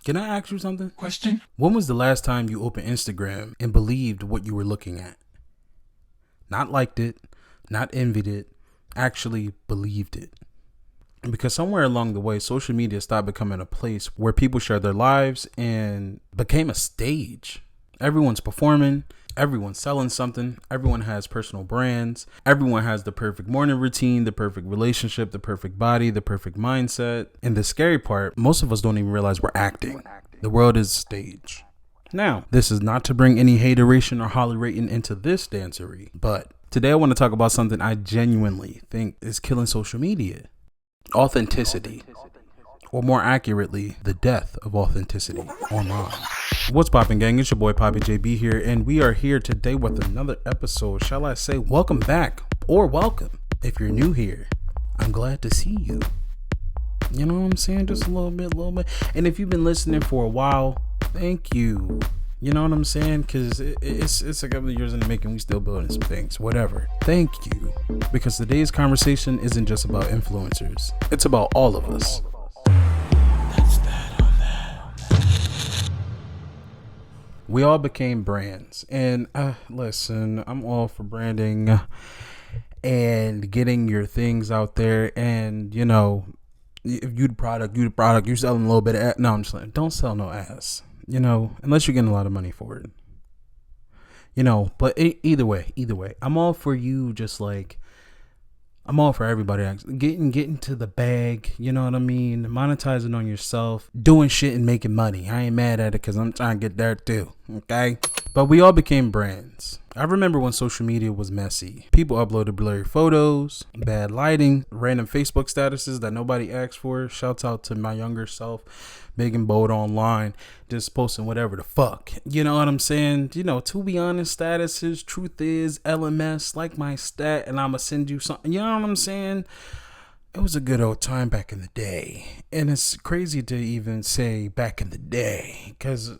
Can I ask you something? Question? When was the last time you opened Instagram and believed what you were looking at? Not liked it, not envied it, actually believed it. Because somewhere along the way, social media stopped becoming a place where people shared their lives and became a stage. Everyone's performing. Everyone's selling something. Everyone has personal brands. Everyone has the perfect morning routine, the perfect relationship, the perfect body, the perfect mindset. And the scary part, most of us don't even realize we're acting. The world is a stage. Now, this is not to bring any hateration or hollerating into this dancery, but today I want to talk about something I genuinely think is killing social media. Authenticity. Or more accurately, the death of authenticity online. What's poppin', gang? It's your boy Poppy JB here, and we are here today with another episode. Shall I say welcome back or welcome if you're new here? I'm glad to see you. You know what I'm saying? Just a little bit. And if you've been listening for a while, thank you. You know what I'm saying? Because it's a couple of years in the making. We still building some things. Whatever. Thank you. Because today's conversation isn't just about influencers. It's about all of us. We all became brands. And listen, I'm all for branding and getting your things out there. And, you know, if you the product, you're selling a little bit of ass. No, I'm just like, don't sell no ass. You know, unless you're getting a lot of money for it. You know, but either way, I'm all for you. Just like, I'm all for everybody getting to the bag. You know what I mean? Monetizing on yourself, doing shit and making money. I ain't mad at it because I'm trying to get there too. Okay. But we all became brands. I remember when social media was messy. People uploaded blurry photos, bad lighting, random Facebook statuses that nobody asked for. Shouts out to my younger self, big and bold online, just posting whatever the fuck. You know what I'm saying? You know, to be honest, statuses, truth is, LMS, like my stat, and I'ma send you something. You know what I'm saying? It was a good old time back in the day. And it's crazy to even say back in the day, because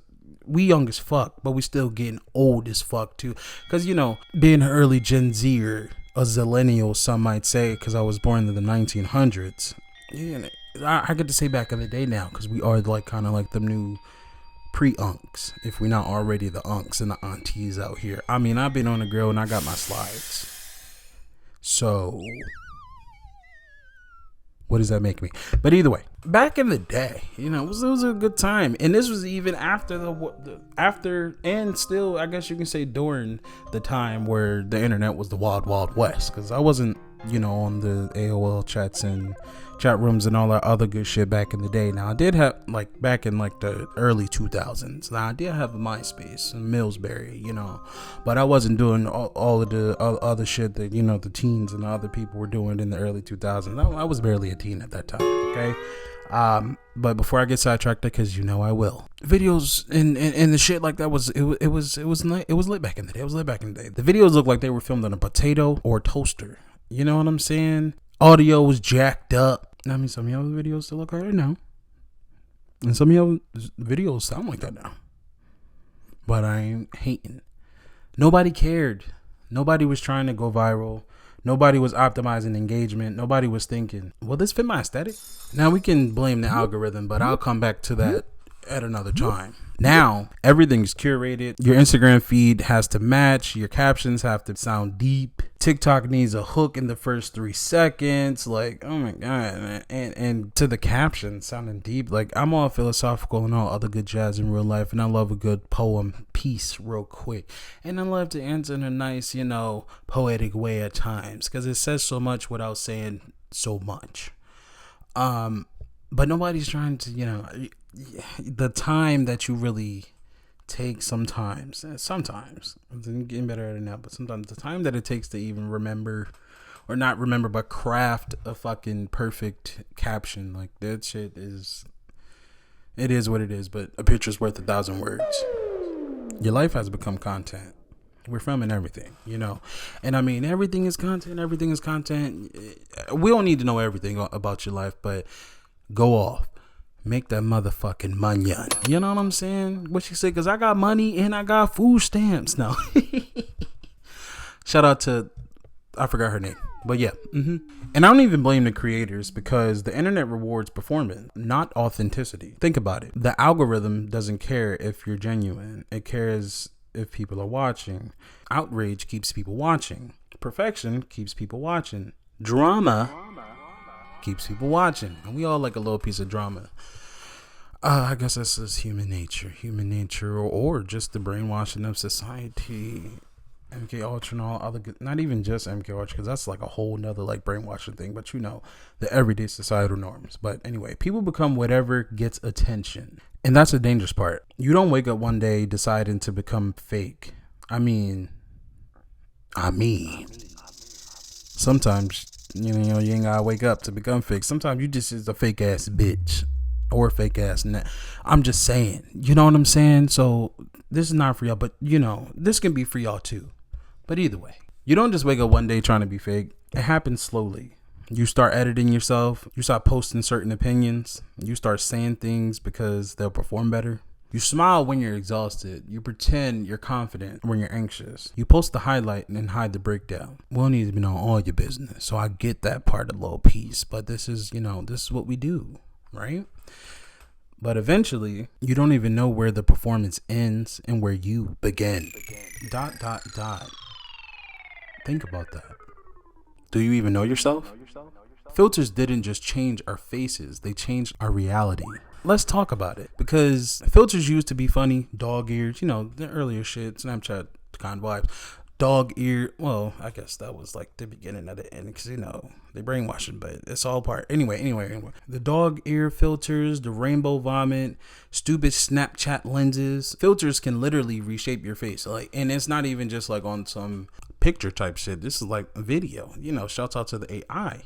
we young as fuck, but we still getting old as fuck too. Because, you know, being an early Gen Z or a zillennial, some might say, because I was born in the 1900s. Yeah, I get to say back in the day now, because we are like kind of like the new pre-unks, if we're not already the unks and the aunties out here. I mean, I've been on the grill and I got my slides. So what does that make me? But either way, back in the day, you know, it was a good time. And this was even after and still, I guess you can say during the time where the internet was the wild, wild west. Because I wasn't, you know, on the AOL chats and chat rooms and all that other good shit back in the day. Now, I did have, like, back in, like, the early 2000s. Now, I did have a MySpace and Millsberry, you know. But I wasn't doing all of the other shit that, you know, the teens and the other people were doing in the early 2000s. I was barely a teen at that time, okay? But before I get sidetracked, because you know I will, videos and the shit like that was it was lit back in the day. The videos looked like they were filmed on a potato or toaster. You know what I'm saying? Audio was jacked up. I mean, some of y'all videos still look like that now, and some of y'all videos sound like that now. But I ain't hating. Nobody cared. Nobody was trying to go viral. Nobody was optimizing engagement. Nobody was thinking, will this fit my aesthetic? Now, we can blame the algorithm, but I'll come back to that at another time. Now, everything is curated. Your Instagram feed has to match. Your captions have to sound deep. TikTok needs a hook in the first 3 seconds. Like, oh my God, man. And to the caption sounding deep. Like, I'm all philosophical and all other good jazz in real life. And I love a good poem piece real quick. And I love to answer in a nice, you know, poetic way at times. Because it says so much without saying so much. But nobody's trying to, you know, the time that you really take sometimes I'm getting better at it now, but sometimes the time that it takes to even remember or not remember but craft a fucking perfect caption, like that shit is, it is what it is. But a picture's worth 1,000 words. Your life has become content. We're filming everything, you know, and I mean, everything is content. We don't need to know everything about your life, but go off. Make that motherfucking money. You know what I'm saying? What she said, because I got money and I got food stamps now. Shout out to, I forgot her name. But yeah, and I don't even blame the creators because the internet rewards performance, not authenticity. Think about it. The algorithm doesn't care if you're genuine. It cares if people are watching. Outrage keeps people watching. Perfection keeps people watching. Drama keeps people watching. And we all like a little piece of drama. I guess that's just human nature, or just the brainwashing of society. MK Ultra and all other, not even just MK Ultra, because that's like a whole nother like brainwashing thing, but you know, the everyday societal norms. But anyway, people become whatever gets attention, and that's the dangerous part. You don't wake up one day deciding to become fake. I mean, sometimes you ain't gotta wake up to become fake. Sometimes you just is a fake ass bitch or fake ass. I'm just saying, you know what I'm saying? So this is not for y'all, but you know, this can be for y'all too. But either way, you don't just wake up one day trying to be fake. It happens slowly. You start editing yourself. You start posting certain opinions. You start saying things because they'll perform better. You smile when you're exhausted. You pretend you're confident when you're anxious. You post the highlight and then hide the breakdown. We don't need to know all your business. So I get that part of the little piece. But this is what we do, right? But eventually, you don't even know where the performance ends and where you begin. ... Think about that. Do you even know yourself? Filters didn't just change our faces, they changed our reality. Let's talk about it, because filters used to be funny, dog ears, the earlier shit, Snapchat kind of vibes. Dog ear, well, I guess that was like the beginning of the end, because they brainwashing, but it's all part. Anyway, the dog ear filters, the rainbow vomit, stupid Snapchat lenses. Filters can literally reshape your face, and it's not even just like on some picture type shit. This is like a video. Shouts out to the AI.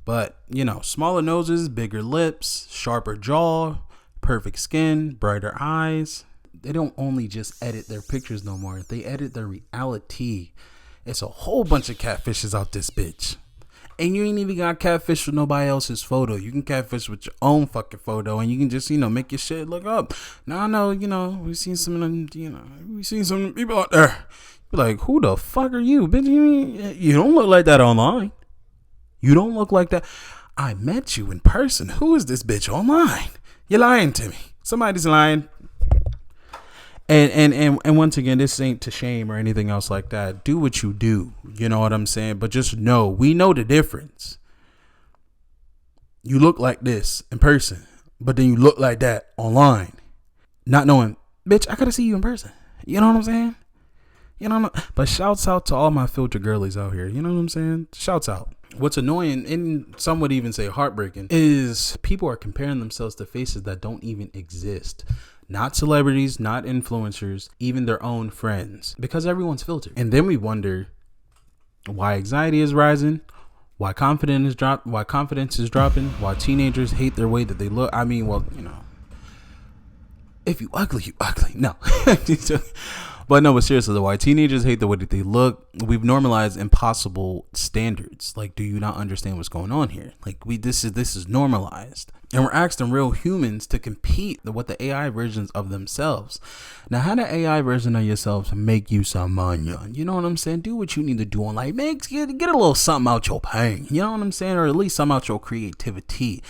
But smaller noses, bigger lips, sharper jaw, perfect skin, brighter eyes. They don't only just edit their pictures no more. They edit their reality. It's a whole bunch of catfishes out this bitch. And you ain't even got catfish with nobody else's photo. You can catfish with your own fucking photo, and you can just, make your shit look up. Now I know, we've seen some of them, we've seen some people out there. Be like, who the fuck are you? Bitch, you don't look like that online. You don't look like that. I met you in person. Who is this bitch online? You're lying to me. Somebody's lying. And once again, this ain't to shame or anything else like that. Do what you do. You know what I'm saying? But just know, we know the difference. You look like this in person, but then you look like that online. Not knowing, bitch, I gotta see you in person. You know what I'm saying? But shouts out to all my filter girlies out here. You know what I'm saying? Shouts out. What's annoying, and some would even say heartbreaking, is people are comparing themselves to faces that don't even exist. Not celebrities, not influencers, even their own friends, because everyone's filtered. And then we wonder why anxiety is rising, why confidence is dropping, why teenagers hate their way that they look. I mean, well, if you ugly, you ugly. No. But seriously though, why teenagers hate the way that they look. We've normalized impossible standards. Like, do you not understand what's going on here? Like, this is normalized. And we're asking real humans to compete with the AI versions of themselves. Now, how the AI version of yourself make you some money? You know what I'm saying? Do what you need to do on life. Get a little something out your pain. You know what I'm saying? Or at least something out your creativity.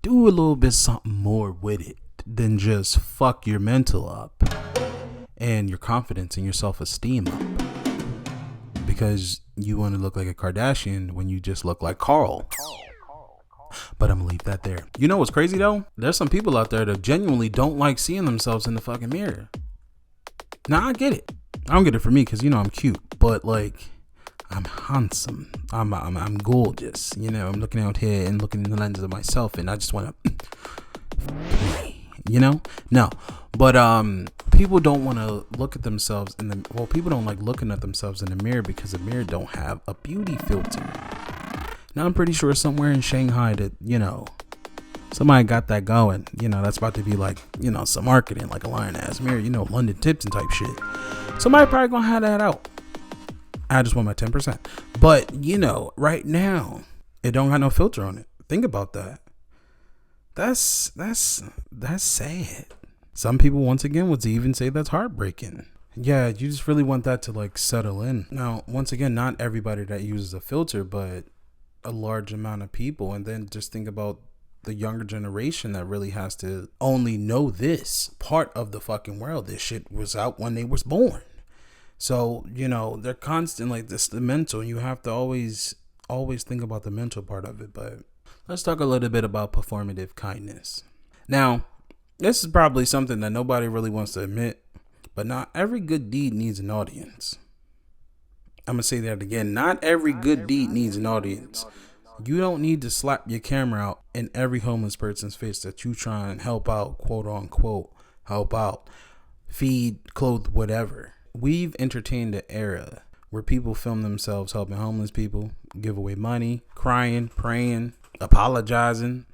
Do a little bit something more with it than just fuck your mental up and your confidence and your self-esteem up, because you want to look like a Kardashian when you just look like Carl. But I'm gonna leave that there. You know what's crazy though? There's some people out there that genuinely don't like seeing themselves in the fucking mirror. Now I get it. I don't get it for me because I'm cute, but like, I'm handsome. I'm gorgeous. I'm looking out here and looking in the lenses of myself, and I just want to, no. But people don't want to look at themselves people don't like looking at themselves in the mirror because the mirror don't have a beauty filter. Now I'm pretty sure somewhere in Shanghai that, somebody got that going. That's about to be like, some marketing, like a lion ass mirror, London tips and type shit. Somebody probably gonna have that out. I just want my 10%. But, right now, it don't got no filter on it. Think about that. That's sad. Some people, once again, would even say that's heartbreaking. Yeah, you just really want that to like settle in. Now, once again, not everybody that uses a filter, but a large amount of people. And then just think about the younger generation that really has to only know this part of the fucking world. This shit was out when they was born. So, you know, they're constant like this, the mental. You have to always think about the mental part of it. But let's talk a little bit about performative kindness. Now, this is probably something that nobody really wants to admit, but not every good deed needs an audience. I'm going to say that again. Not every good deed needs an audience. You don't need to slap your camera out in every homeless person's face that you try and help out, quote unquote, help out, feed, clothe, whatever. We've entertained an era where people film themselves helping homeless people, give away money, crying, praying, apologizing.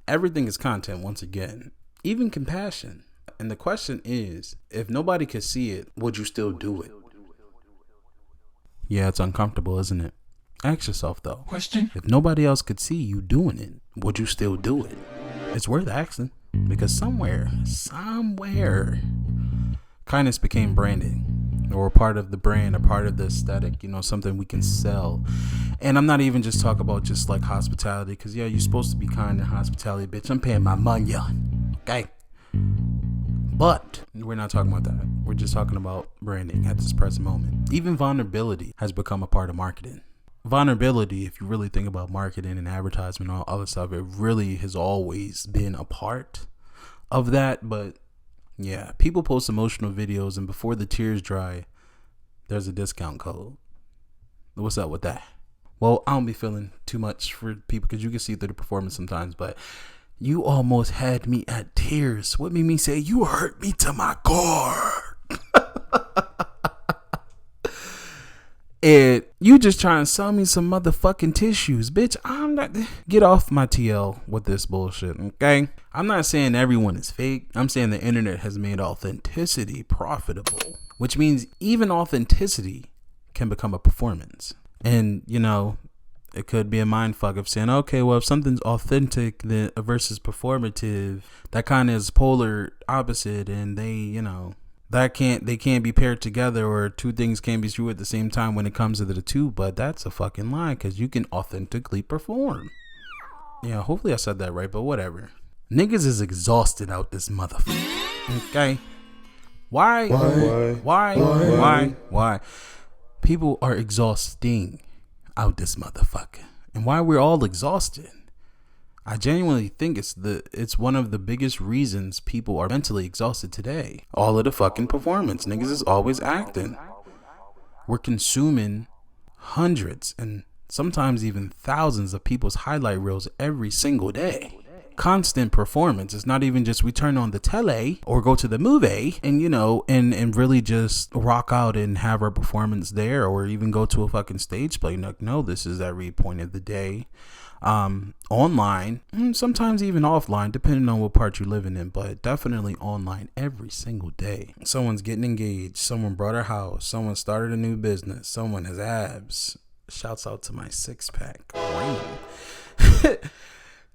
Everything is content once again, even compassion. And the question is, if nobody could see it, would you still do it? Yeah, it's uncomfortable, isn't it? Ask yourself though. Question. If nobody else could see you doing it, would you still do it? It's worth asking, because somewhere, kindness became branding, or a part of the brand, a part of the aesthetic, you know, something we can sell. And I'm not even just talking about just like hospitality, because yeah, you're supposed to be kind in hospitality, bitch. I'm paying my money on, okay? But we're not talking about that. We're just talking about branding at this present moment. Even vulnerability has become a part of marketing. Vulnerability, if you really think about marketing and advertisement and all other stuff, it really has always been a part of that. But yeah, people post emotional videos, and before the tears dry, there's a discount code. What's up with that? Well, I don't be feeling too much for people, because you can see through the performance sometimes, but you almost had me at tears. What made me say, you hurt me to my core? And you just trying to sell me some motherfucking tissues. Bitch, I'm not. Get off my TL with this bullshit, okay? I'm not saying everyone is fake. I'm saying the internet has made authenticity profitable, which means even authenticity can become a performance. And, you know, it could be a mind fuck of saying, okay, well, if something's authentic versus performative, that kind of is polar opposite, and they, you know, they can't be paired together, or two things can't be true at the same time when it comes to the two. But that's a fucking lie, because you can authentically perform. Yeah, hopefully I said that right, but whatever. Niggas is exhausted out this motherfucker. Okay? Why? People are exhausting out this motherfucker. And why we're all exhausted, I genuinely think it's one of the biggest reasons people are mentally exhausted today. All of the fucking performance. Niggas is always acting. We're consuming hundreds and sometimes even thousands of people's highlight reels every single day. Constant performance. It's not even just we turn on the tele or go to the movie and, you know, and really just rock out and have our performance there, or even go to a fucking stage play. No, this is every point of the day. Online, sometimes even offline, depending on what part you're living in, but definitely online every single day. Someone's getting engaged, someone bought a house, someone started a new business, someone has abs. Shouts out to my six pack.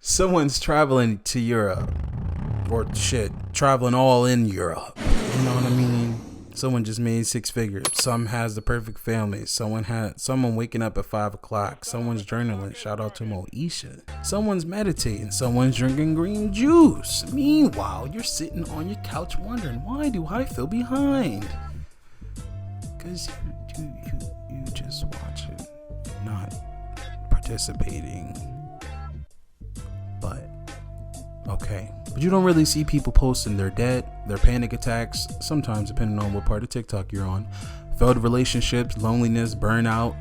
Someone's traveling to Europe, or traveling all in Europe. You know what I mean? Someone just made 6 figures. Some has the perfect family. Someone waking up at 5 o'clock. Someone's journaling. Shout out to Moesha. Someone's meditating. Someone's drinking green juice. Meanwhile, you're sitting on your couch wondering, why do I feel behind? Because you just watch it, not participating. But okay. But you don't really see people posting their debt, their panic attacks, sometimes depending on what part of TikTok you're on, failed relationships, loneliness, burnout,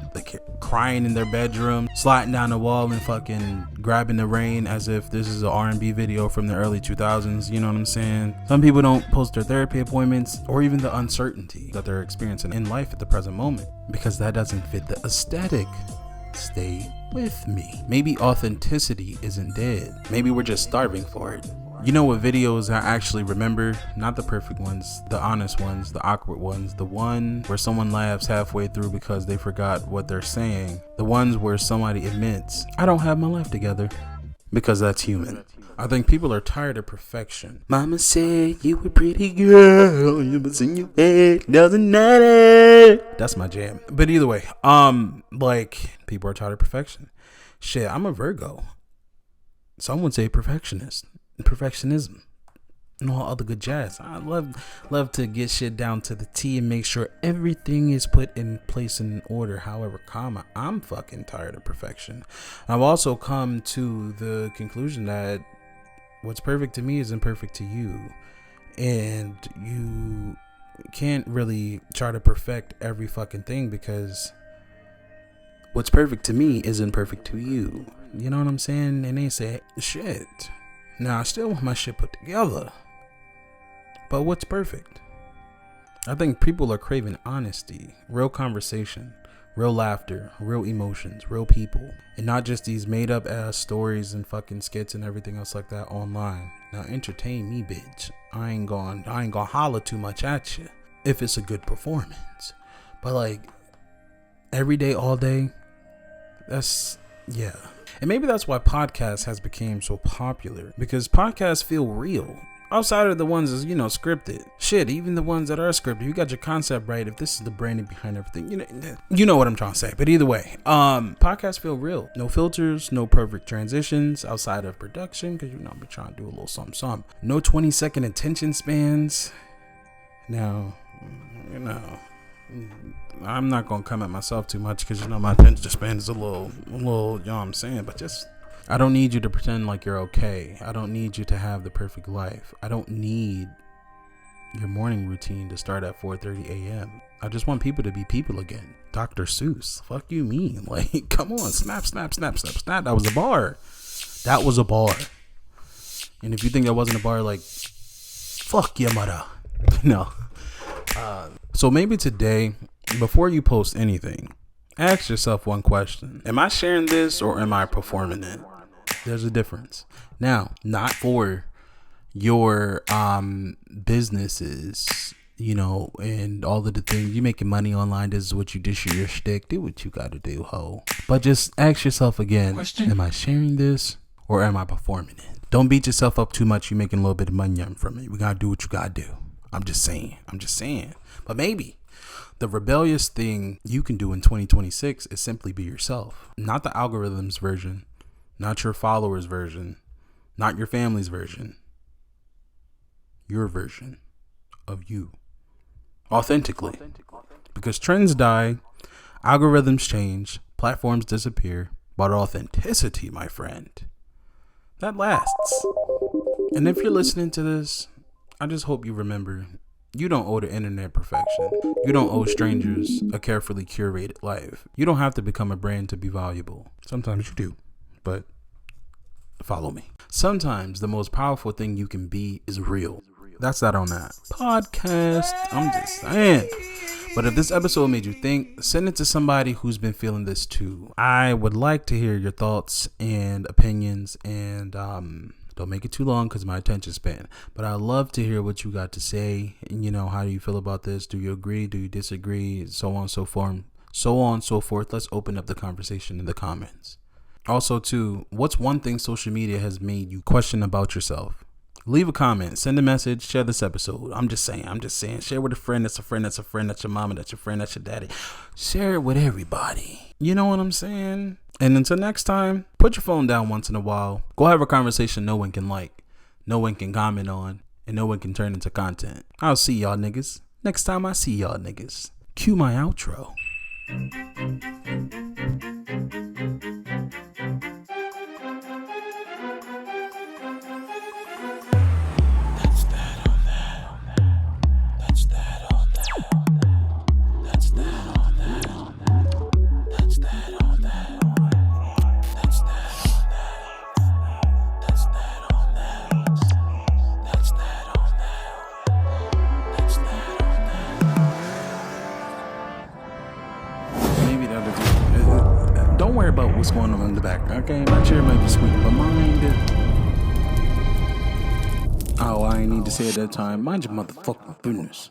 crying in their bedroom, sliding down the wall and fucking grabbing the rain as if this is an R&B video from the early 2000s. You know what I'm saying? Some people don't post their therapy appointments, or even the uncertainty that they're experiencing in life at the present moment, because that doesn't fit the aesthetic. Stay with me. Maybe authenticity isn't dead. Maybe we're just starving for it. You know what videos I actually remember? Not the perfect ones, the honest ones, the awkward ones, the one where someone laughs halfway through because they forgot what they're saying, the ones where somebody admits, I don't have my life together, because that's human. I think people are tired of perfection. Mama said you a pretty girl, you was in your head, doesn't matter. That's my jam. But either way, like, people are tired of perfection. Shit, I'm a Virgo. Some would say perfectionism, and all other good jazz. I love to get shit down to the T and make sure everything is put in place and in order. However, I'm fucking tired of perfection. I've also come to the conclusion that what's perfect to me isn't perfect to you, and you can't really try to perfect every fucking thing, because what's perfect to me isn't perfect to you. You know what I'm saying? And they say, shit, now I still want my shit put together, but what's perfect? I think people are craving honesty, real conversation, real laughter, real emotions, real people, and not just these made up ass stories and fucking skits and everything else like that online. Now entertain me, bitch. I ain't gonna holler too much at you if it's a good performance, but like every day, all day, yeah. And maybe that's why podcasts has become so popular, because podcasts feel real. Outside of the ones that's, scripted. Shit, even the ones that are scripted, you got your concept right. If this is the branding behind everything, you know what I'm trying to say. But either way, podcasts feel real. No filters, no perfect transitions outside of production, because I'm trying to do a little something. No 20-second attention spans. Now, I'm not gonna come at myself too much, because my attention span is a little, you know what I'm saying. But just, I don't need you to pretend like you're okay. I don't need you to have the perfect life. I don't need your morning routine to start at 4:30 a.m. I just want people to be people again. Dr. Seuss, fuck you mean? Like, come on, snap. That was a bar. That was a bar. And if you think that wasn't a bar, like, fuck your mother. No. So maybe today, before you post anything, ask yourself one question. Am I sharing this or am I performing it? There's a difference. Now, not for your businesses, and all of the things. You making money online, this is what you dish your shtick. Do what you gotta do, ho. But just ask yourself again, am I sharing this or am I performing it? Don't beat yourself up too much. You're making a little bit of money from it. We gotta do what you gotta do. I'm just saying. But maybe the rebellious thing you can do in 2026 is simply be yourself. Not the algorithm's version, not your followers' version, not your family's version. Your version of you. Authentically. Because trends die, algorithms change, platforms disappear, but authenticity, my friend, that lasts. And if you're listening to this, I just hope you remember, you don't owe the internet perfection. You don't owe strangers a carefully curated life. You don't have to become a brand to be valuable. Sometimes you do, but follow me. Sometimes the most powerful thing you can be is real. That's that on that podcast. I'm just saying. But if this episode made you think, send it to somebody who's been feeling this too. I would like to hear your thoughts and opinions, and don't make it too long because my attention span. But I love to hear what you got to say. And, how do you feel about this? Do you agree? Do you disagree? So on, so forth. Let's open up the conversation in the comments. Also, too, what's one thing social media has made you question about yourself? Leave a comment, send a message, share this episode. I'm just saying. Share with a friend, that's your mama, that's your friend, that's your daddy. Share it with everybody. You know what I'm saying? And until next time, put your phone down once in a while. Go have a conversation no one can like, no one can comment on, and no one can turn into content. I'll see y'all niggas next time I see y'all niggas. Cue my outro. Don't worry about what's going on in the background, okay? My chair might be squeaking, but mind it. Oh, I ain't need to say it that time. Mind your motherfucking business.